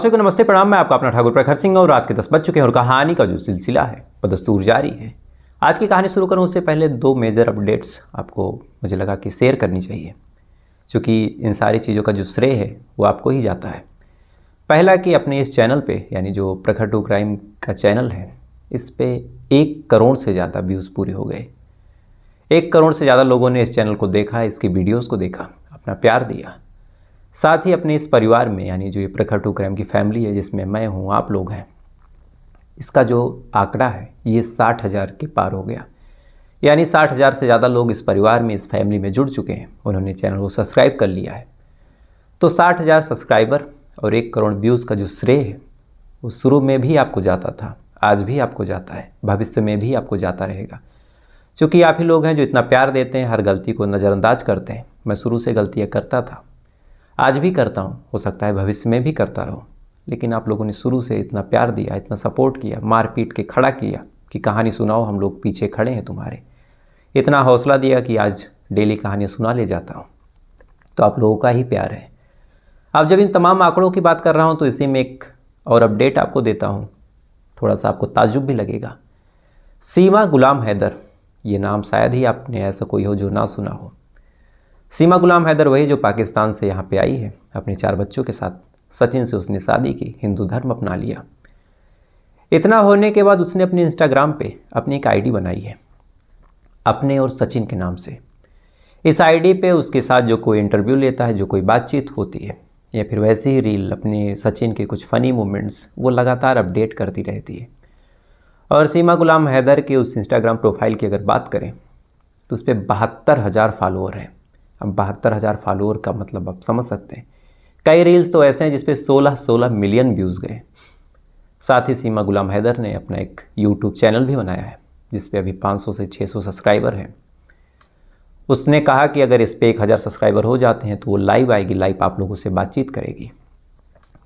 सभी को नमस्ते प्रणाम। मैं आपका अपना ठाकुर प्रखर सिंह और रात के 10 बज चुके हैं और कहानी का जो सिलसिला है वो दस्तूर जारी है। आज की कहानी शुरू करूं उससे पहले दो मेजर अपडेट्स आपको मुझे लगा कि शेयर करनी चाहिए, क्योंकि इन सारी चीज़ों का जो श्रेय है वो आपको ही जाता है। पहला कि अपने इस चैनल पे यानी जो प्रखर टू क्राइम का चैनल है, इस पे 1 करोड़ से ज़्यादा व्यूज़ पूरे हो गए। 1 करोड़ से ज़्यादा लोगों ने इस चैनल को देखा, इसकी वीडियोज़ को देखा, अपना प्यार दिया। साथ ही अपने इस परिवार में यानी जो ये प्रखर टू क्राइम की फैमिली है, जिसमें मैं हूँ, आप लोग हैं, इसका जो आंकड़ा है ये 60,000 के पार हो गया। यानी 60,000 से ज़्यादा लोग इस परिवार में, इस फैमिली में जुड़ चुके हैं। उन्होंने चैनल को सब्सक्राइब कर लिया है। तो 60,000 सब्सक्राइबर और 1 करोड़ व्यूज़ का जो श्रेय है वो शुरू में भी आपको जाता था, आज भी आपको जाता है, भविष्य में भी आपको जाता रहेगा, क्योंकि आप ही लोग हैं जो इतना प्यार देते हैं, हर गलती को नज़रअंदाज करते हैं। मैं शुरू से गलतियाँ करता था, आज भी करता हूँ, हो सकता है भविष्य में भी करता रहूँ, लेकिन आप लोगों ने शुरू से इतना प्यार दिया, इतना सपोर्ट किया, मार पीट के खड़ा किया कि कहानी सुनाओ, हम लोग पीछे खड़े हैं तुम्हारे। इतना हौसला दिया कि आज डेली कहानियाँ सुना ले जाता हूँ। तो आप लोगों का ही प्यार है। अब जब इन तमाम आंकड़ों की बात कर रहा हूँ तो इसी में एक और अपडेट आपको देता हूँ, थोड़ा सा आपको ताज्जुब भी लगेगा। सीमा गुलाम हैदर, ये नाम शायद ही आपने ऐसा कोई हो जो ना सुना हो। सीमा गुलाम हैदर वही जो पाकिस्तान से यहाँ पे आई है अपने 4 बच्चों के साथ। सचिन से उसने शादी की, हिंदू धर्म अपना लिया। इतना होने के बाद उसने अपने इंस्टाग्राम पे अपनी एक आईडी बनाई है अपने और सचिन के नाम से। इस आईडी पे उसके साथ जो कोई इंटरव्यू लेता है, जो कोई बातचीत होती है, या फिर वैसे ही रील अपने सचिन के कुछ फ़नी मोमेंट्स, वो लगातार अपडेट करती रहती है। और सीमा गुलाम हैदर के उस इंस्टाग्राम प्रोफाइल की अगर बात करें तो उस पर 72,000 फॉलोअर हैं। अब 72,000 फॉलोअर का मतलब आप समझ सकते हैं। कई रील्स तो ऐसे हैं जिस पे 16 मिलियन व्यूज़ गए। साथ ही सीमा गुलाम हैदर ने अपना एक यूट्यूब चैनल भी बनाया है जिस पे अभी 500 से 600 सब्सक्राइबर हैं। उसने कहा कि अगर इस पे 1000 सब्सक्राइबर हो जाते हैं तो वो लाइव आएगी, लाइव आप लोगों से बातचीत करेगी।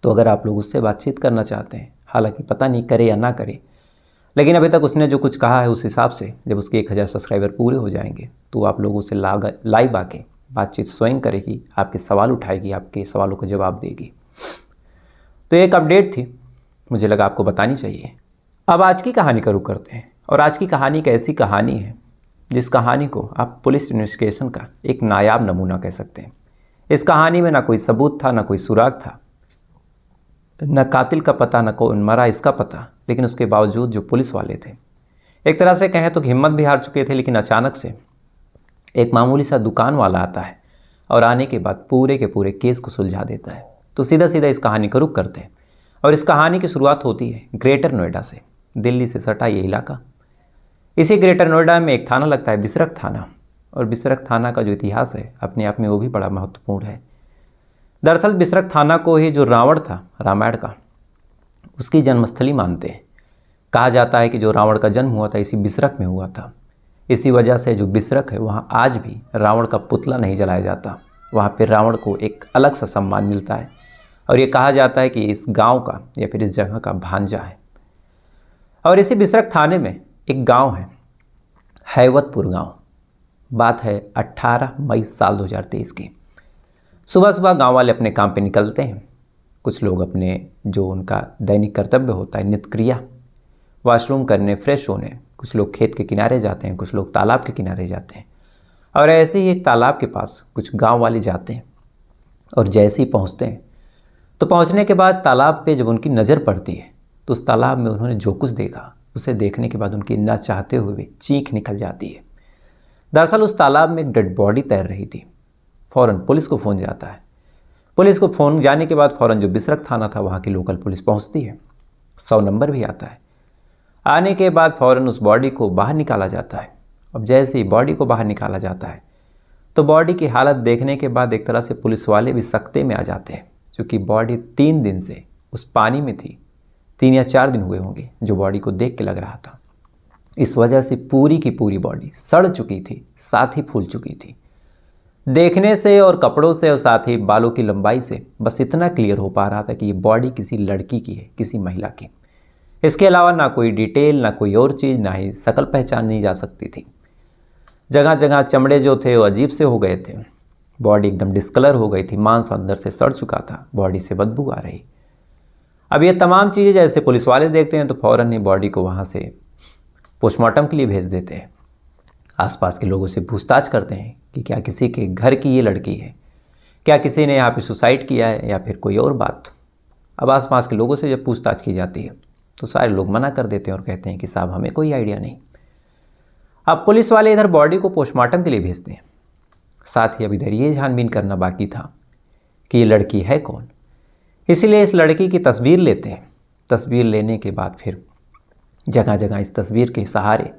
तो अगर आप लोग उससे बातचीत करना चाहते हैं, हालांकि पता नहीं करे या ना करे, लेकिन अभी तक उसने जो कुछ कहा है उस हिसाब से जब उसके 1000 सब्सक्राइबर पूरे हो जाएंगे तो आप लोगों से लाइव आके बातचीत स्वयं करेगी, आपके सवाल उठाएगी, आपके सवालों का जवाब देगी। तो एक अपडेट थी, मुझे लगा आपको बतानी चाहिए। अब आज की कहानी का रुख करते हैं। और आज की कहानी एक ऐसी कहानी है जिस कहानी को आप पुलिस इन्वेस्टिगेशन का एक नायाब नमूना कह सकते हैं। इस कहानी में ना कोई सबूत था, ना कोई सुराग था, न कातिल का पता, न कौन मरा इसका पता, लेकिन उसके बावजूद जो पुलिस वाले थे, एक तरह से कहें तो हिम्मत भी हार चुके थे। लेकिन अचानक से एक मामूली सा दुकान वाला आता है और आने के बाद पूरे के पूरे केस को सुलझा देता है। तो सीधा सीधा इस कहानी का रुख करते हैं। और इस कहानी की शुरुआत होती है ग्रेटर नोएडा से, दिल्ली से सटा ये इलाका। इसी ग्रेटर नोएडा में एक थाना लगता है, बिसरख थाना। और बिसरख थाना का जो इतिहास है अपने आप में वो भी बड़ा महत्वपूर्ण है। दरअसल बिसरख थाना को ही जो रावण था रामायण का, उसकी जन्मस्थली मानते हैं। कहा जाता है कि जो रावण का जन्म हुआ था इसी बिसरख में हुआ था। इसी वजह से जो बिसरख है वहाँ आज भी रावण का पुतला नहीं जलाया जाता। वहाँ पे रावण को एक अलग सा सम्मान मिलता है और ये कहा जाता है कि इस गांव का या फिर इस जगह का भांजा है। और इसी बिसरख थाने में एक गांव है, हैवतपुर गांव। बात है 18 मई साल 2023 की। सुबह सुबह गाँव वाले अपने काम पर निकलते हैं। कुछ लोग अपने जो उनका दैनिक कर्तव्य होता है, नित्य क्रिया, वॉशरूम करने, फ्रेश होने, कुछ लोग खेत के किनारे जाते हैं, कुछ लोग तालाब के किनारे जाते हैं। और ऐसे ही एक तालाब के पास कुछ गांव वाले जाते हैं। और जैसे ही पहुंचते हैं तो पहुंचने के बाद तालाब पे जब उनकी नज़र पड़ती है तो उस तालाब में उन्होंने जो कुछ देखा, उसे देखने के बाद उनकी ना चाहते हुए भी चीख निकल जाती है। दरअसल उस तालाब में एक डेड बॉडी तैर रही थी। फ़ौरन पुलिस को फ़ोन जाता है। पुलिस को फ़ोन जाने के बाद फ़ौरन जो बिसरख थाना था वहाँ की लोकल पुलिस पहुँचती है। 100 नंबर भी आता है। आने के बाद फ़ौरन उस बॉडी को बाहर निकाला जाता है। अब जैसे ही बॉडी को बाहर निकाला जाता है तो बॉडी की हालत देखने के बाद एक तरह से पुलिस वाले भी सकते में आ जाते हैं, क्योंकि बॉडी 3 दिन से उस पानी में थी। 3 या 4 दिन हुए होंगे जो बॉडी को देख के लग रहा था। इस वजह से पूरी की पूरी बॉडी सड़ चुकी थी, साथ ही फूल चुकी थी। देखने से और कपड़ों से और साथ ही बालों की लंबाई से बस इतना क्लियर हो पा रहा था कि ये बॉडी किसी लड़की की है, किसी महिला की। इसके अलावा ना कोई डिटेल, ना कोई और चीज़, ना ही शक्ल पहचान नहीं जा सकती थी। जगह जगह चमड़े जो थे वो अजीब से हो गए थे। बॉडी एकदम डिस्कलर हो गई थी, मांस अंदर से सड़ चुका था, बॉडी से बदबू आ रही। अब ये तमाम चीज़ें जैसे पुलिस वाले देखते हैं तो फ़ौरन ही बॉडी को वहाँ से पोस्टमार्टम के लिए भेज देते हैं। आसपास के लोगों से पूछताछ करते हैं कि क्या किसी के घर की ये लड़की है, क्या किसी ने यहाँ पे सुसाइड किया है या फिर कोई और बात। अब आसपास के लोगों से जब पूछताछ की जाती है तो सारे लोग मना कर देते हैं और कहते हैं कि साहब हमें कोई आइडिया नहीं। अब पुलिस वाले इधर बॉडी को पोस्टमार्टम के लिए भेजते हैं, साथ ही अब इधर ये छानबीन करना बाकी था कि ये लड़की है कौन। इसीलिए इस लड़की की तस्वीर लेते हैं। तस्वीर लेने के बाद फिर जगह जगह इस तस्वीर के सहारे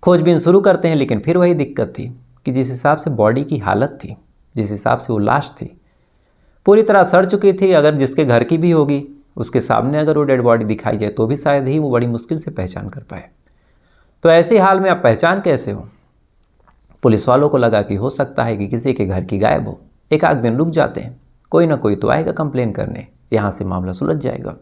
खोजबीन शुरू करते हैं। लेकिन फिर वही दिक्कत थी कि जिस हिसाब से बॉडी की हालत थी, जिस हिसाब से वो लाश थी, पूरी तरह सड़ चुकी थी। अगर जिसके घर की भी होगी उसके सामने अगर वो डेड बॉडी दिखाई जाए तो भी शायद ही वो बड़ी मुश्किल से पहचान कर पाए। तो ऐसे हाल में आप पहचान कैसे हो। पुलिस वालों को लगा कि हो सकता है कि किसी के घर की गायब हो। एक आध दिन रुक जाते हैं, कोई ना कोई तो आएगा कंप्लेन करने, यहाँ से मामला सुलझ जाएगा।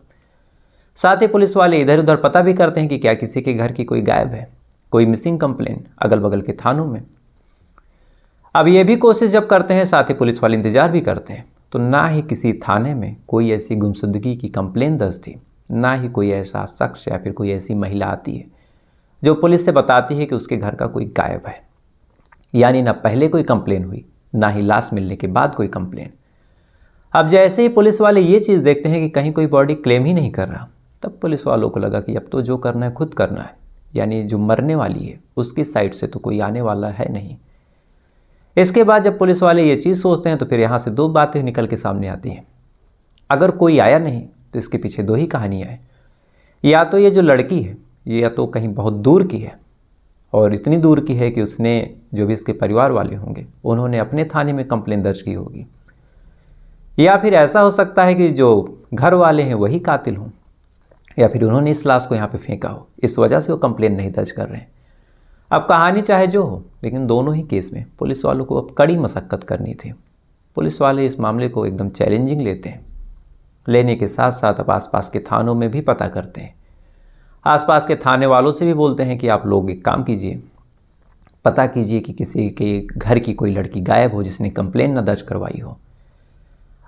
साथ ही पुलिस वाले इधर उधर पता भी करते हैं कि क्या किसी के घर की कोई गायब है, कोई मिसिंग कंप्लेन अगल बगल के थानों में। अब ये भी कोशिश जब करते हैं, साथ ही पुलिस वाले इंतजार भी करते हैं, तो ना ही किसी थाने में कोई ऐसी गुमशुदगी की कंप्लेन दर्ज थी, ना ही कोई ऐसा शख्स या फिर कोई ऐसी महिला आती है जो पुलिस से बताती है कि उसके घर का कोई गायब है। यानी ना पहले कोई कंप्लेन हुई, ना ही लाश मिलने के बाद कोई कंप्लेन। अब जैसे ही पुलिस वाले ये चीज़ देखते हैं कि कहीं कोई बॉडी क्लेम ही नहीं कर रहा, तब पुलिस वालों को लगा कि अब तो जो करना है खुद करना है। यानी जो मरने वाली है उसकी साइड से तो कोई आने वाला है नहीं। इसके बाद जब पुलिस वाले ये चीज़ सोचते हैं तो फिर यहाँ से दो बातें निकल के सामने आती हैं। अगर कोई आया नहीं तो इसके पीछे दो ही कहानियाँ हैं। या तो ये जो लड़की है ये या तो कहीं बहुत दूर की है, और इतनी दूर की है कि उसने जो भी इसके परिवार वाले होंगे उन्होंने अपने थाने में कंप्लेन दर्ज की होगी, या फिर ऐसा हो सकता है कि जो घर वाले हैं वही कातिल हों, या फिर उन्होंने इस लाश को यहाँ पे फेंका हो, इस वजह से वो कंप्लेन नहीं दर्ज कर रहे हैं। अब कहानी चाहे जो हो, लेकिन दोनों ही केस में पुलिस वालों को अब कड़ी मशक्क़त करनी थी। पुलिस वाले इस मामले को एकदम चैलेंजिंग लेते हैं। लेने के साथ साथ अब आसपास के थानों में भी पता करते हैं। आसपास के थाने वालों से भी बोलते हैं कि आप लोग एक काम कीजिए, पता कीजिए कि किसी के घर की कोई लड़की गायब हो जिसने कंप्लेन न दर्ज करवाई हो।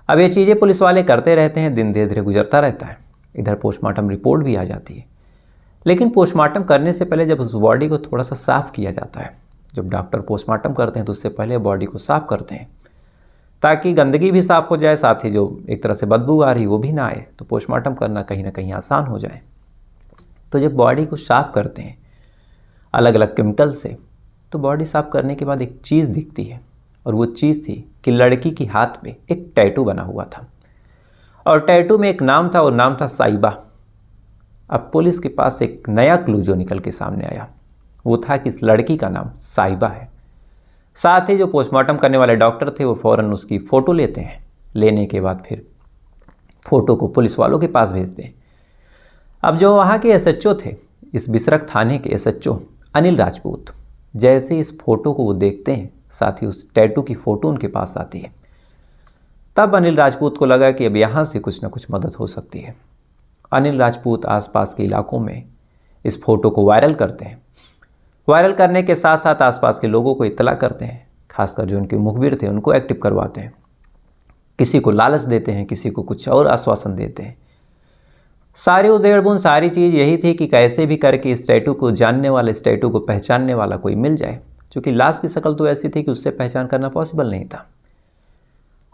अब ये चीज़ें पुलिस वाले करते रहते हैं, दिन धीरे धीरे गुजरता रहता है। इधर पोस्टमार्टम रिपोर्ट भी आ जाती है। लेकिन पोस्टमार्टम करने से पहले जब उस बॉडी को थोड़ा सा साफ़ किया जाता है, जब डॉक्टर पोस्टमार्टम करते हैं तो उससे पहले बॉडी को साफ़ करते हैं ताकि गंदगी भी साफ़ हो जाए, साथ ही जो एक तरह से बदबू आ रही वो भी ना आए, तो पोस्टमार्टम करना कहीं ना कहीं आसान हो जाए। तो जब बॉडी को साफ़ करते हैं अलग अलग केमिकल से, तो बॉडी साफ़ करने के बाद एक चीज़ दिखती है, और वो चीज़ थी कि लड़की की हाथ पे एक टैटू बना हुआ था, और टैटू में एक नाम था और नाम था साइबा। अब पुलिस के पास एक नया क्लू जो निकल के सामने आया वो था कि इस लड़की का नाम साइबा है। साथ ही जो पोस्टमार्टम करने वाले डॉक्टर थे वो फ़ौरन उसकी फ़ोटो लेते हैं। लेने के बाद फिर फ़ोटो को पुलिस वालों के पास भेजते हैं। अब जो वहाँ के एसएचओ थे, इस बिसरख थाने के एसएचओ अनिल राजपूत, जैसे इस फ़ोटो को वो देखते हैं, साथ ही उस टैटू की फ़ोटो उनके पास आती है, तब अनिल राजपूत को लगा कि अब यहाँ से कुछ ना कुछ मदद हो सकती है। अनिल राजपूत आसपास के इलाकों में इस फ़ोटो को वायरल करते हैं। वायरल करने के साथ साथ आसपास के लोगों को इत्तला करते हैं, खासकर जो उनके मुखबिर थे उनको एक्टिव करवाते हैं। किसी को लालच देते हैं, किसी को कुछ और आश्वासन देते हैं। सारी उधेड़बुन सारी चीज़ यही थी कि कैसे भी करके इस टैटू को जानने वाला, इस टैटू को पहचानने वाला कोई मिल जाए, क्योंकि लाश की शक्ल तो ऐसी थी कि उससे पहचान करना पॉसिबल नहीं था।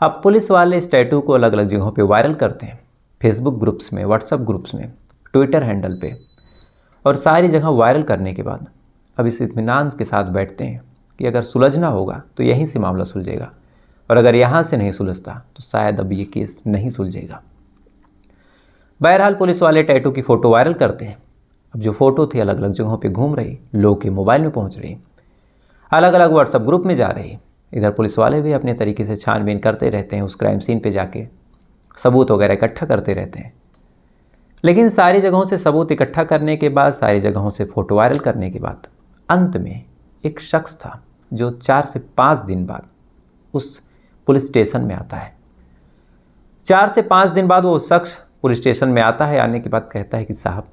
अब पुलिस वाले इस टैटू को अलग अलग जगहों पे वायरल करते हैं, फेसबुक ग्रुप्स में, व्हाट्सएप ग्रुप्स में, ट्विटर हैंडल पे, और सारी जगह वायरल करने के बाद अब इस इत्मीनान के साथ बैठते हैं कि अगर सुलझना होगा तो यहीं से मामला सुलझेगा, और अगर यहाँ से नहीं सुलझता तो शायद अब ये केस नहीं सुलझेगा। बहरहाल पुलिस वाले टैटू की फ़ोटो वायरल करते हैं। अब जो फ़ोटो थी अलग अलग जगहों पे घूम रही, लोगों के मोबाइल में पहुंच रही, अलग अलग व्हाट्सएप ग्रुप में जा रही। इधर पुलिस वाले भी अपने तरीके से छानबीन करते रहते हैं, उस क्राइम सीन पे जाके सबूत वगैरह इकट्ठा करते रहते हैं। लेकिन सारी जगहों से सबूत इकट्ठा करने के बाद, सारी जगहों से फ़ोटो वायरल करने के बाद, अंत में एक शख्स था जो 4 से 5 दिन बाद उस पुलिस स्टेशन में आता है। 4 से 5 दिन बाद वो शख्स पुलिस स्टेशन में आता है। आने के बाद कहता है कि साहब,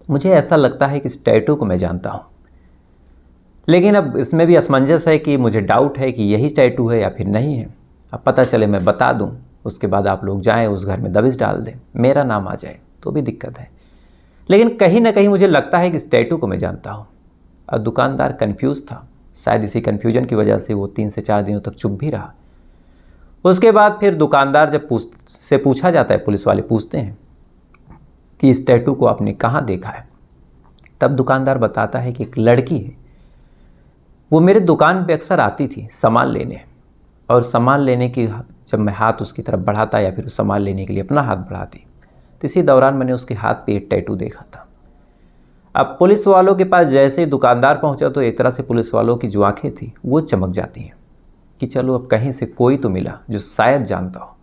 मुझे ऐसा लगता है कि इस टैटू को मैं जानता हूँ, लेकिन अब इसमें भी असमंजस है कि मुझे डाउट है कि यही टैटू है या फिर नहीं है। अब पता चले मैं बता दूं उसके बाद आप लोग जाएं उस घर में दबिश डाल दें, मेरा नाम आ जाए तो भी दिक्कत है। लेकिन कहीं ना कहीं मुझे लगता है कि इस टैटू को मैं जानता हूँ। और दुकानदार कन्फ्यूज़ था, शायद इसी कन्फ्यूजन की वजह से वो 3 से 4 दिनों तक चुप भी रहा। उसके बाद फिर दुकानदार जब पूछा जाता है, पुलिस वाले पूछते हैं कि इस टैटू को आपने कहाँ देखा है, तब दुकानदार बताता है कि एक लड़की है, वो मेरे दुकान पे अक्सर आती थी सामान लेने, और सामान लेने की जब मैं हाथ उसकी तरफ बढ़ाता या फिर उस सामान लेने के लिए अपना हाथ बढ़ाती, तो इसी दौरान मैंने उसके हाथ पे एक टैटू देखा था। अब पुलिस वालों के पास जैसे ही दुकानदार पहुंचा तो एक तरह से पुलिस वालों की जो आंखें थी वो चमक जाती हैं कि चलो अब कहीं से कोई तो मिला जो शायद जानता हो।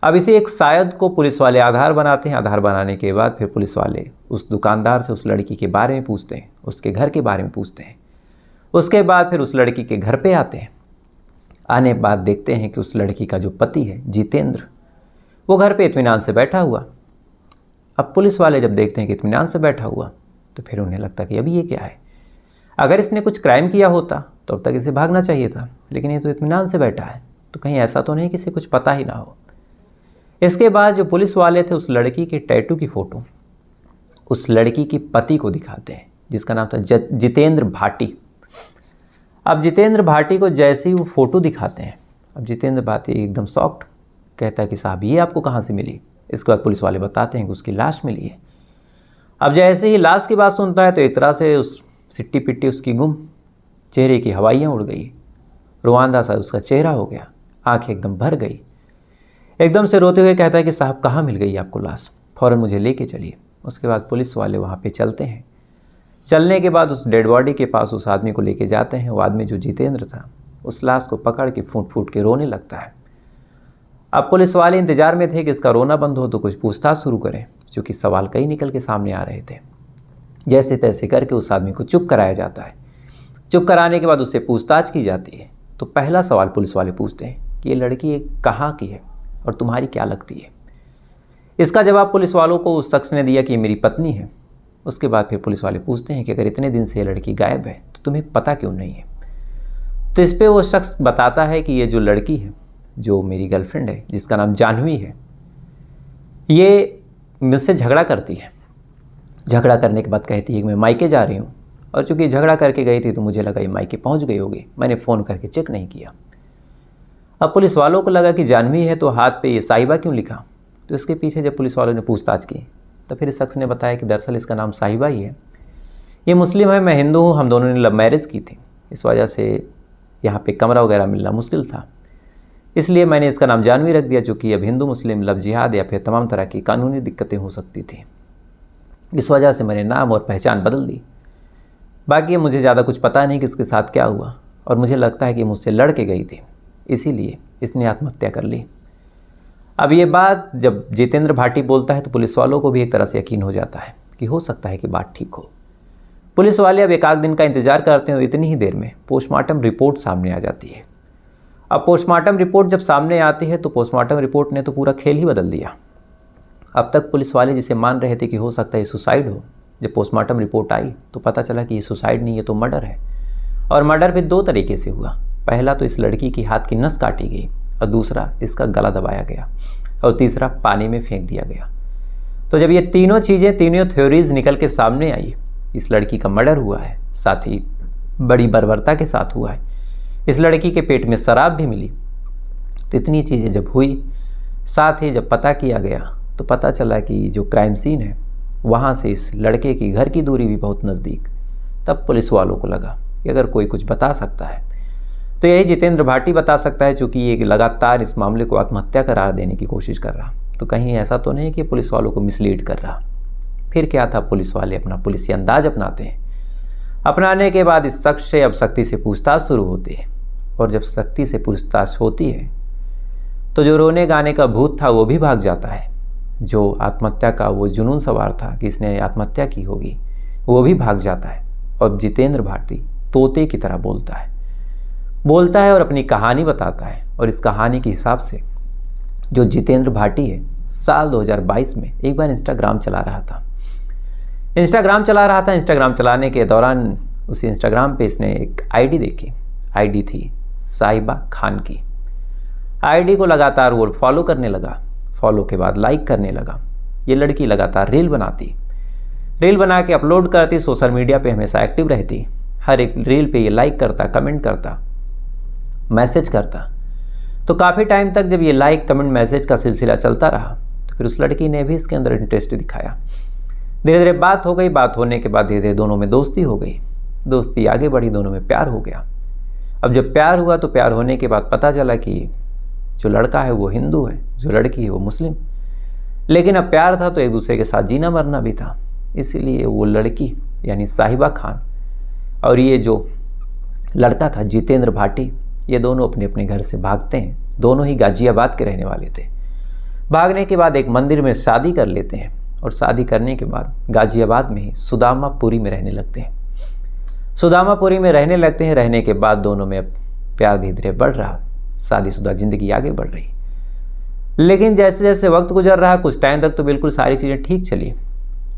अब इसी एक शायद को पुलिस वाले आधार बनाते हैं। आधार बनाने के बाद फिर पुलिस वाले उस दुकानदार से उस लड़की के बारे में पूछते हैं, उसके घर के बारे में पूछते हैं। उसके बाद फिर उस लड़की के घर पे आते हैं। आने के बाद देखते हैं कि उस लड़की का जो पति है जितेंद्र, वो घर पे इत्मीनान से बैठा हुआ। अब पुलिस वाले जब देखते हैं कि इत्मीनान से बैठा हुआ तो फिर उन्हें लगता कि अभी ये क्या है, अगर इसने कुछ क्राइम किया होता तो अब तक इसे भागना चाहिए था, लेकिन ये तो इत्मीनान से बैठा है, तो कहीं ऐसा तो नहीं कि इसे कुछ पता ही ना हो। इसके बाद जो पुलिस वाले थे उस लड़की के टैटू की फ़ोटो उस लड़की के पति को दिखाते हैं, जिसका नाम था जितेंद्र भाटी। अब जितेंद्र भाटी को जैसे ही वो फ़ोटो दिखाते हैं, अब जितेंद्र भाटी एकदम शॉक्ड, कहता है कि साहब ये आपको कहाँ से मिली। इसके बाद पुलिस वाले बताते हैं कि उसकी लाश मिली है। अब जैसे ही लाश की बात सुनता है तो एक तरह से उस सिट्टी पिट्टी उसकी गुम, चेहरे की हवाइयाँ उड़ गई, रुआंदा सा उसका चेहरा हो गया, आँखें एकदम भर गई। एकदम से रोते हुए कहता है कि साहब कहाँ मिल गई आपको लाश, फ़ौरन मुझे लेके चलिए। उसके बाद पुलिस वाले वहाँ पे चलते हैं। चलने के बाद उस डेड बॉडी के पास उस आदमी को लेके जाते हैं। वो आदमी जो जितेंद्र था उस लाश को पकड़ के फूट फूट के रोने लगता है। अब पुलिस वाले इंतजार में थे कि इसका रोना बंद हो तो कुछ पूछताछ शुरू करें, क्योंकि सवाल कई निकल के सामने आ रहे थे। जैसे तैसे करके उस आदमी को चुप कराया जाता है। चुप कराने के बाद उससे पूछताछ की जाती है। तो पहला सवाल पुलिस वाले पूछते हैं कि ये लड़की कहाँ की है और तुम्हारी क्या लगती है। इसका जवाब पुलिस वालों को उस शख्स ने दिया कि ये मेरी पत्नी है। उसके बाद फिर पुलिस वाले पूछते हैं कि अगर इतने दिन से ये लड़की गायब है तो तुम्हें पता क्यों नहीं है। तो इस पर वो शख्स बताता है कि ये जो लड़की है, जो मेरी गर्लफ्रेंड है, जिसका नाम जानवी है, ये मुझसे झगड़ा करती है। झगड़ा करने के बाद कहती है कि मैं मायके जा रही हूँ, और चूँकि झगड़ा करके गई थी तो मुझे लगा ये मायके पहुँच गई होगी, मैंने फ़ोन करके चेक नहीं किया। अब पुलिस वालों को लगा कि जानवी है तो हाथ पे ये साहिबा क्यों लिखा। तो इसके पीछे जब पुलिस वालों ने पूछताछ की तो फिर इस शख्स ने बताया कि दरअसल इसका नाम साहिबा ही है, ये मुस्लिम है, मैं हिंदू हूँ, हम दोनों ने लव मैरिज की थी, इस वजह से यहाँ पे कमरा वगैरह मिलना मुश्किल था, इसलिए मैंने इसका नाम जानवी रख दिया। चूँकि अब हिंदू मुस्लिम लव जिहाद या फिर तमाम तरह की कानूनी दिक्कतें हो सकती थी, इस वजह से मैंने नाम और पहचान बदल दी। बाकी मुझे ज़्यादा कुछ पता नहीं कि इसके साथ क्या हुआ, और मुझे लगता है कि मुझसे लड़ के गई थी, इसीलिए इसने आत्महत्या कर ली। अब ये बात जब जितेंद्र भाटी बोलता है तो पुलिस वालों को भी एक तरह से यकीन हो जाता है कि हो सकता है कि बात ठीक हो। पुलिस वाले अब एक आध दिन का इंतजार करते हैं, इतनी ही देर में पोस्टमार्टम रिपोर्ट सामने आ जाती है। अब पोस्टमार्टम रिपोर्ट जब सामने आती है तो पोस्टमार्टम रिपोर्ट ने तो पूरा खेल ही बदल दिया। अब तक पुलिस वाले जिसे मान रहे थे कि हो सकता है ये सुसाइड हो, जब पोस्टमार्टम रिपोर्ट आई तो पता चला कि ये सुसाइड नहीं, ये तो मर्डर है। और मर्डर भी 2 तरीके से हुआ। पहला तो इस लड़की की हाथ की नस काटी गई, और दूसरा इसका गला दबाया गया, और तीसरा पानी में फेंक दिया गया। तो जब ये तीनों चीज़ें, तीनों थ्योरीज निकल के सामने आई, इस लड़की का मर्डर हुआ है, साथ ही बड़ी बर्बरता के साथ हुआ है, इस लड़की के पेट में शराब भी मिली, तो इतनी चीज़ें जब हुई, साथ ही जब पता किया गया तो पता चला कि जो क्राइम सीन है वहाँ से इस लड़के की घर की दूरी भी बहुत नज़दीक। तब पुलिस वालों को लगा कि अगर कोई कुछ बता सकता है तो यही जितेंद्र भाटी बता सकता है, चूँकि ये लगातार इस मामले को आत्महत्या करार देने की कोशिश कर रहा, तो कहीं ऐसा तो नहीं कि पुलिस वालों को मिसलीड कर रहा। फिर क्या था, पुलिस वाले अपना पुलिसी अंदाज अपनाते हैं। अपनाने के बाद इस शख्स से अब सख्ती से पूछताछ शुरू होती है, और जब सख्ती से पूछताछ होती है तो जो रोने गाने का भूत था वो भी भाग जाता है, जो आत्महत्या का वो जुनून सवार था कि इसने आत्महत्या की होगी, वो भी भाग जाता है। और जितेंद्र भाटी तोते की तरह बोलता है और अपनी कहानी बताता है। और इस कहानी के हिसाब से जो जितेंद्र भाटी है, साल 2022 में एक बार इंस्टाग्राम चला रहा था। इंस्टाग्राम चलाने के दौरान उस इंस्टाग्राम पे इसने एक आईडी देखी। आईडी थी साहिबा खान की। आईडी को लगातार वो फॉलो करने लगा, फॉलो के बाद लाइक करने लगा। ये लड़की लगातार रील बनाती, रील बना के अपलोड करती, सोशल मीडिया पे हमेशा एक्टिव रहती, हर एक रील पे ये लाइक करता, कमेंट करता, मैसेज करता। तो काफ़ी टाइम तक जब ये लाइक कमेंट मैसेज का सिलसिला चलता रहा तो फिर उस लड़की ने भी इसके अंदर इंटरेस्ट दिखाया। धीरे धीरे बात हो गई, बात होने के बाद धीरे धीरे दोनों में दोस्ती हो गई, दोस्ती आगे बढ़ी, दोनों में प्यार हो गया। अब जब प्यार हुआ तो प्यार होने के बाद पता चला कि जो लड़का है वो हिंदू है, जो लड़की है वो मुस्लिम। लेकिन अब प्यार था तो एक दूसरे के साथ जीना मरना भी था, इसीलिए वो लड़की यानी साहिबा खान और ये जो लड़का था जितेंद्र भाटी, ये दोनों अपने अपने घर से भागते हैं। दोनों ही गाजियाबाद के रहने वाले थे। भागने के बाद एक मंदिर में शादी कर लेते हैं और शादी करने के बाद गाजियाबाद में ही सुदामापुरी में रहने लगते हैं। सुदामापुरी में रहने लगते हैं। रहने के बाद दोनों में अब प्यार धीरे धीरे बढ़ रहा, शादीशुदा ज़िंदगी आगे बढ़ रही। लेकिन जैसे जैसे वक्त गुजर रहा, कुछ टाइम तक तो बिल्कुल सारी चीज़ें ठीक चली,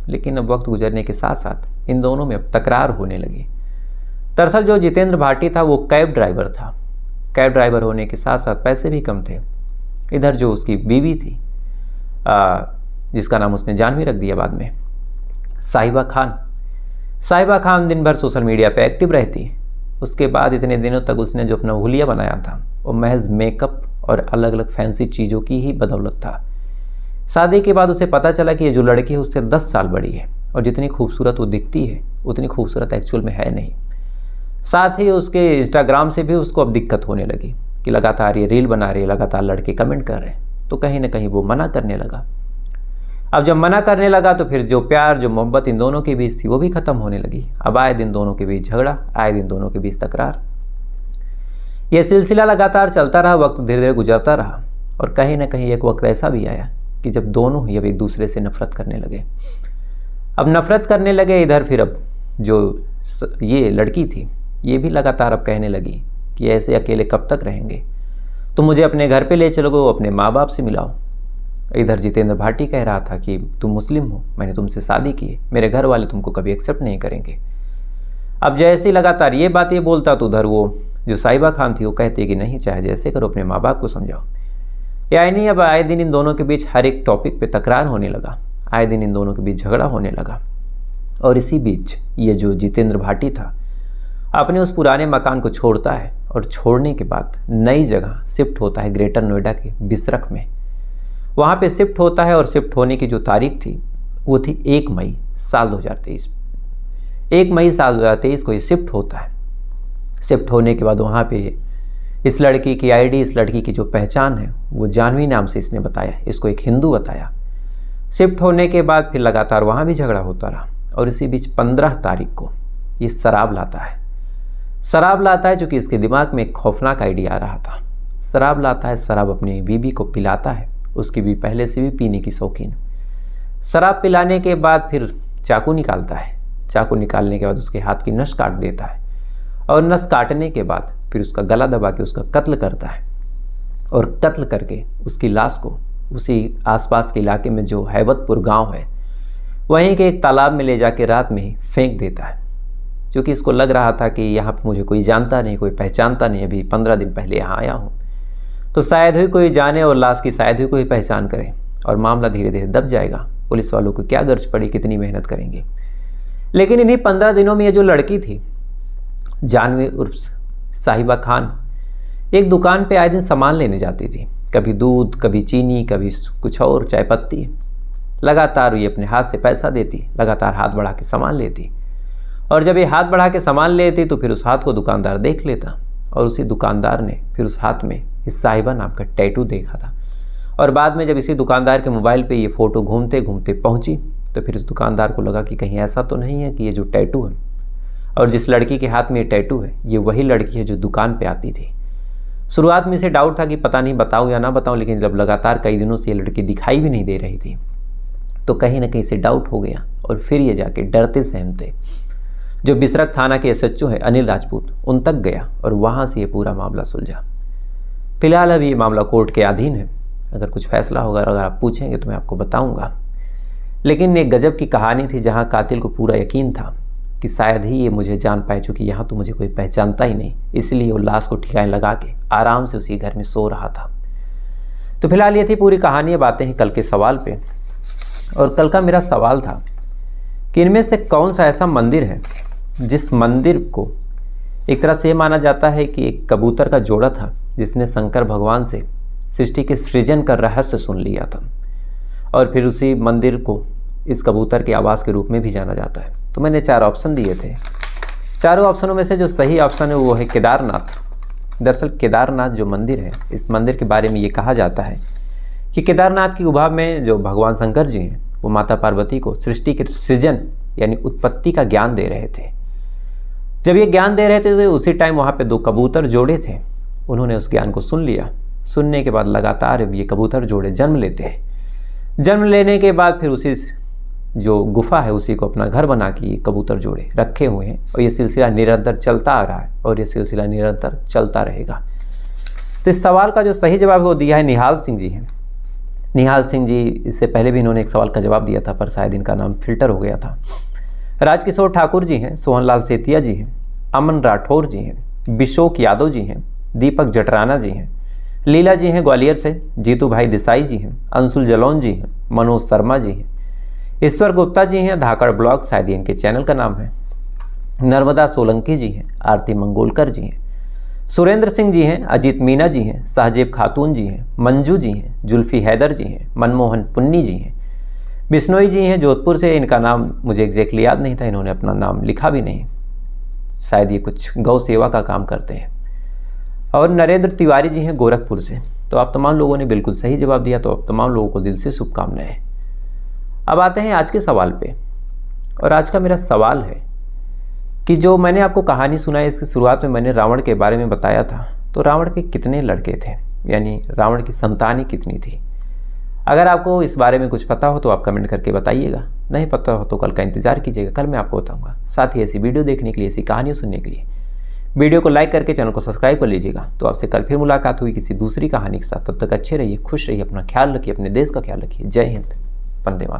लेकिन अब वक्त गुजरने के साथ साथ इन दोनों में अब तकरार होने लगी। दरअसल जो जितेंद्र भाटी था वो कैब ड्राइवर था। कैब ड्राइवर होने के साथ साथ पैसे भी कम थे। इधर जो उसकी बीवी थी, जिसका नाम उसने जानवी रख दिया बाद में, साहिबा खान। साहिबा खान दिन भर सोशल मीडिया पे एक्टिव रहती। उसके बाद इतने दिनों तक उसने जो अपना हुलिया बनाया था वो महज मेकअप और अलग अलग फैंसी चीज़ों की ही बदौलत था। शादी के बाद उसे पता चला कि ये जो लड़की है उससे 10 साल बड़ी है और जितनी खूबसूरत वो दिखती है उतनी खूबसूरत एक्चुअल में है नहीं। साथ ही उसके इंस्टाग्राम से भी उसको अब दिक्कत होने लगी कि लगातार ये रील बना रही है, लगातार लड़के कमेंट कर रहे हैं, तो कहीं ना कहीं वो मना करने लगा। अब जब मना करने लगा तो फिर जो प्यार जो मोहब्बत इन दोनों के बीच थी वो भी ख़त्म होने लगी। अब आए दिन दोनों के बीच झगड़ा, आए दिन दोनों के बीच तकरार। यह सिलसिला लगातार चलता रहा, वक्त धीरे धीरे गुजरता रहा और कहीं ना कहीं एक वक्त ऐसा भी आया कि जब दोनों ही अब एक दूसरे से नफरत करने लगे। अब नफरत करने लगे इधर, फिर अब जो ये लड़की थी ये भी लगातार अब कहने लगी कि ऐसे अकेले कब तक रहेंगे, तुम मुझे अपने घर पे ले चलोगे, अपने माँ बाप से मिलाओ। इधर जितेंद्र भाटी कह रहा था कि तुम मुस्लिम हो, मैंने तुमसे शादी की है, मेरे घर वाले तुमको कभी एक्सेप्ट नहीं करेंगे। अब जैसे ही लगातार ये बातें बोलता तो उधर वो जो साहिबा खान थी वो कहती कि नहीं, चाहे जैसे करो, अपने माँ बाप को समझाओ। या नहीं, अब आए दिन इन दोनों के बीच हर एक टॉपिक पे तकरार होने लगा, आए दिन इन दोनों के बीच झगड़ा होने लगा। और इसी बीच ये जो जितेंद्र भाटी था अपने उस पुराने मकान को छोड़ता है और छोड़ने के बाद नई जगह शिफ्ट होता है ग्रेटर नोएडा के बिसरख में। वहाँ पे शिफ्ट होता है और शिफ्ट होने की जो तारीख थी वो थी 1 मई साल 2023। 1 मई साल 2023 को ये शिफ्ट होता है। शिफ्ट होने के बाद वहाँ पे इस लड़की की आईडी, इस लड़की की जो पहचान है वो जानवी नाम से इसने बताया, इसको एक हिंदू बताया। शिफ्ट होने के बाद फिर लगातार वहाँ भी झगड़ा होता रहा और इसी बीच 15 तारीख को ये शराब लाता है। शराब लाता है चूँकि इसके दिमाग में एक खौफनाक आइडिया आ रहा था। शराब लाता है, शराब अपनी बीबी को पिलाता है, उसकी भी पहले से भी पीने की शौकीन। शराब पिलाने के बाद फिर चाकू निकालता है। चाकू निकालने के बाद उसके हाथ की नस काट देता है और नस काटने के बाद फिर उसका गला दबा के उसका कत्ल करता है और कत्ल करके उसकी लाश को उसी आसपास के इलाके में जो हैबतपुर गांव है वहीं के एक तालाब में ले जाके रात में ही फेंक देता है। क्योंकि इसको लग रहा था कि यहाँ पर मुझे कोई जानता नहीं, कोई पहचानता नहीं, अभी 15 दिन पहले यहाँ आया हूँ, तो शायद ही कोई जाने और लाश की शायद ही कोई पहचान करे और मामला धीरे धीरे दब जाएगा। पुलिस वालों को क्या गर्ज पड़ी, कितनी मेहनत करेंगे। लेकिन इन्हीं 15 दिनों में ये जो लड़की थी जानवी उर्फ साहिबा खान एक दुकान पे आए दिन सामान लेने जाती थी, कभी दूध, कभी चीनी, कभी कुछ और चाय पत्ती। लगातार ये अपने हाथ से पैसा देती, लगातार हाथ बढ़ा के सामान लेती और जब ये हाथ बढ़ा के सामान लेती तो फिर उस हाथ को दुकानदार देख लेता और उसी दुकानदार ने फिर उस हाथ में इस साहिबा नाम का टैटू देखा था। और बाद में जब इसी दुकानदार के मोबाइल पे ये फ़ोटो घूमते घूमते पहुंची तो फिर इस दुकानदार को लगा कि कहीं ऐसा तो नहीं है कि ये जो टैटू है और जिस लड़की के हाथ में ये टैटू है ये वही लड़की है जो दुकान पे आती थी। शुरुआत में इसे डाउट था कि पता नहीं बताऊँ या ना बताऊँ, लेकिन जब लगातार कई दिनों से ये लड़की दिखाई भी नहीं दे रही थी तो कहीं ना कहीं से डाउट हो गया और फिर ये जाके डरते सहमते जो बिसरख थाना के SHO है अनिल राजपूत उन तक गया और वहाँ से ये पूरा मामला सुलझा। फिलहाल अभी ये मामला कोर्ट के अधीन है, अगर कुछ फैसला होगा अगर आप पूछेंगे तो मैं आपको बताऊंगा। लेकिन एक गजब की कहानी थी जहाँ कातिल को पूरा यकीन था कि शायद ही ये मुझे जान पाए, चूँकि यहाँ तो मुझे कोई पहचानता ही नहीं, इसलिए वो लाश को ठिकाने लगा के आराम से उसी घर में सो रहा था। तो फिलहाल ये थी पूरी कहानी। अब आते हैं कल के सवाल पे। और कल का मेरा सवाल था कि इनमें से कौन सा ऐसा मंदिर है जिस मंदिर को एक तरह से ये माना जाता है कि एक कबूतर का जोड़ा था जिसने शंकर भगवान से सृष्टि के सृजन का रहस्य सुन लिया था, और फिर उसी मंदिर को इस कबूतर के आवाज़ के रूप में भी जाना जाता है। तो मैंने 4 ऑप्शन दिए थे। चारों ऑप्शनों में से जो सही ऑप्शन है वो है केदारनाथ। दरअसल केदारनाथ जो मंदिर है, इस मंदिर के बारे में ये कहा जाता है कि केदारनाथ की गुफा में जो भगवान शंकर जी हैं वो माता पार्वती को सृष्टि के सृजन यानी उत्पत्ति का ज्ञान दे रहे थे। जब ये ज्ञान दे रहे थे तो उसी टाइम वहाँ पे 2 कबूतर जोड़े थे। उन्होंने उस ज्ञान को सुन लिया। सुनने के बाद लगातार ये कबूतर जोड़े जन्म लेते हैं। जन्म लेने के बाद फिर उसी जो गुफा है उसी को अपना घर बना के ये कबूतर जोड़े रखे हुए हैं, और ये सिलसिला निरंतर चलता आ रहा है और ये सिलसिला निरंतर चलता रहेगा। तो इस सवाल का जो सही जवाब वो दिया है निहाल सिंह जी हैं। निहाल सिंह जी, इससे पहले भी इन्होंने एक सवाल का जवाब दिया था पर शायद इनका नाम फिल्टर हो गया था। राजकिशोर ठाकुर जी हैं, सोहनलाल सेतिया जी हैं, अमन राठौर जी हैं, बिशोक यादव जी हैं, दीपक जटराना जी हैं, लीला जी हैं ग्वालियर से, जीतू भाई देसाई जी हैं, अंशुल जलौन जी हैं, मनोज शर्मा जी हैं, ईश्वर गुप्ता जी हैं, धाकड़ ब्लॉग शायद इनके चैनल का नाम है, नर्मदा सोलंकी जी हैं, आरती मंगोलकर जी हैं, सुरेंद्र सिंह जी हैं, अजीत मीना जी हैं, साहजेब खातून जी हैं, मंजू जी हैं, जुल्फी हैदर जी हैं, मनमोहन पुन्नी जी हैं, बिश्नोई जी हैं जोधपुर से। इनका नाम मुझे एग्जैक्टली याद नहीं था, इन्होंने अपना नाम लिखा भी नहीं, शायद ये कुछ गौ सेवा का काम करते हैं। और नरेंद्र तिवारी जी हैं गोरखपुर से। तो आप तमाम लोगों ने बिल्कुल सही जवाब दिया, तो आप तमाम लोगों को दिल से शुभकामनाएं। अब आते हैं आज के सवाल पे। और आज का मेरा सवाल है कि जो मैंने आपको कहानी सुनाई इसकी शुरुआत में मैंने रावण के बारे में बताया था, तो रावण के कितने लड़के थे, यानी रावण की संतानें कितनी थी। अगर आपको इस बारे में कुछ पता हो तो आप कमेंट करके बताइएगा, नहीं पता हो तो कल का इंतजार कीजिएगा, कल मैं आपको बताऊंगा। साथ ही ऐसी वीडियो देखने के लिए, ऐसी कहानियाँ सुनने के लिए वीडियो को लाइक करके चैनल को सब्सक्राइब कर लीजिएगा। तो आपसे कल फिर मुलाकात हुई किसी दूसरी कहानी के साथ। तब तक अच्छे रहिए, खुश रहिए, अपना ख्याल रखिए, अपने देश का ख्याल रखिए। जय हिंद, वंदे मातरम।